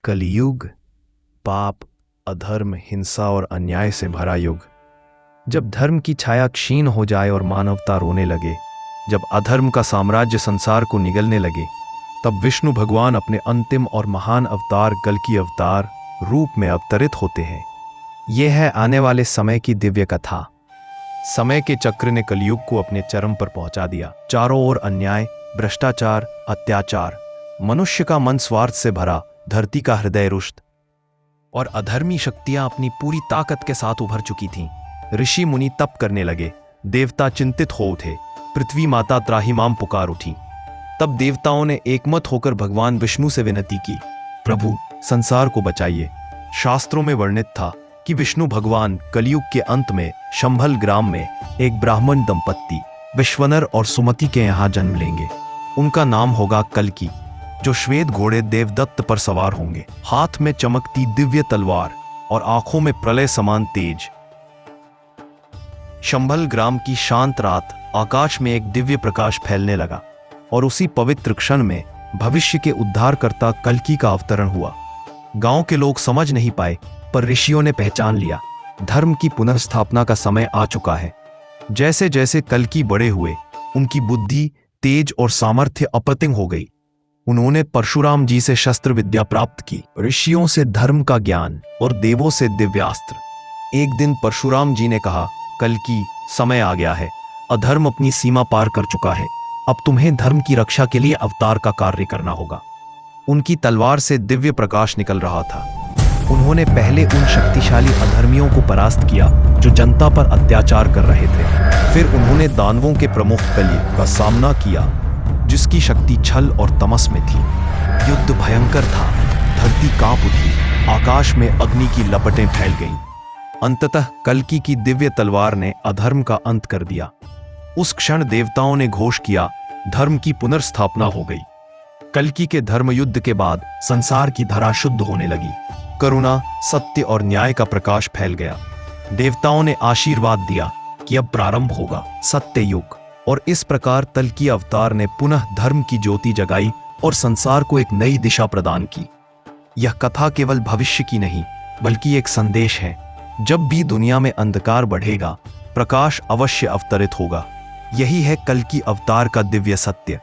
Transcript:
कलियुग पाप, अधर्म, हिंसा और अन्याय से भरा युग। जब धर्म की छाया क्षीण हो जाए और मानवता रोने लगे, जब अधर्म का साम्राज्य संसार को निगलने लगे, तब विष्णु भगवान अपने अंतिम और महान अवतार कल्कि अवतार रूप में अवतरित होते हैं। यह है आने वाले समय की दिव्य कथा। समय के चक्र ने कलियुग को अपने चरम पर पहुंचा दिया। चारों ओर अन्याय, भ्रष्टाचार, अत्याचार, मनुष्य का मन स्वार्थ से भरा, धरती का हृदय रुष्ट और अधर्मी शक्तियां अपनी पूरी ताकत के साथ उभर चुकी थीं। ऋषि मुनि तप करने लगे, देवता चिंतित हो उठे, पृथ्वी माता त्राहिमाम पुकार उठी। तब देवताओं ने एकमत होकर भगवान विष्णु से विनती की, प्रभु संसार को बचाइए। शास्त्रों में वर्णित था कि विष्णु भगवान कलियुग के अंत में शंभल ग्राम में एक ब्राह्मण दंपत्ति विश्वनर और सुमति के यहाँ जन्म लेंगे। उनका नाम होगा कल्कि, जो श्वेत घोड़े देवदत्त पर सवार होंगे, हाथ में चमकती दिव्य तलवार और आंखों में प्रलय समान तेज। शंभल ग्राम की शांत रात, आकाश में एक दिव्य प्रकाश फैलने लगा और उसी पवित्र क्षण में भविष्य के उद्धारकर्ता कल्कि का अवतरण हुआ। गांव के लोग समझ नहीं पाए, पर ऋषियों ने पहचान लिया, धर्म की पुनर्स्थापना का समय आ चुका है। जैसे जैसे कल्कि बड़े हुए, उनकी बुद्धि, तेज और सामर्थ्य अप्रतिम हो गई। उन्होंने परशुराम जी से शस्त्र विद्या प्राप्त की, ऋषियों से धर्म का ज्ञान और देवों से दिव्यास्त्र। एक दिन परशुराम जी ने कहा, कल्कि समय आ गया है, अधर्म अपनी सीमा पार कर चुका है, अब तुम्हें धर्म की रक्षा के लिए अवतार का कार्य करना होगा। उनकी तलवार से दिव्य प्रकाश निकल रहा था। उन्होंने पहले उन शक्तिशाली अधर्मियों को परास्त किया जो जनता पर अत्याचार कर रहे थे। फिर उन्होंने दानवों के प्रमुख कलि का सामना किया, जिसकी शक्ति छल और तमस में थी। युद्ध भयंकर था, धरती कांप उठी, आकाश में अग्नि की लपटें फैल गईं। अंततः कल्कि की दिव्य तलवार ने अधर्म का अंत कर दिया। उस क्षण देवताओं ने घोष किया, धर्म की पुनर्स्थापना हो गई। कल्कि के धर्म युद्ध के बाद संसार की धरा शुद्ध होने लगी। करुणा, सत्य और न्याय का प्रकाश फैल गया। देवताओं ने आशीर्वाद दिया कि अब प्रारंभ होगा सत्य युग। और इस प्रकार कल्कि अवतार ने पुनः धर्म की ज्योति जगाई और संसार को एक नई दिशा प्रदान की। यह कथा केवल भविष्य की नहीं, बल्कि एक संदेश है। जब भी दुनिया में अंधकार बढ़ेगा, प्रकाश अवश्य अवतरित होगा। यही है कल्कि अवतार का दिव्य सत्य।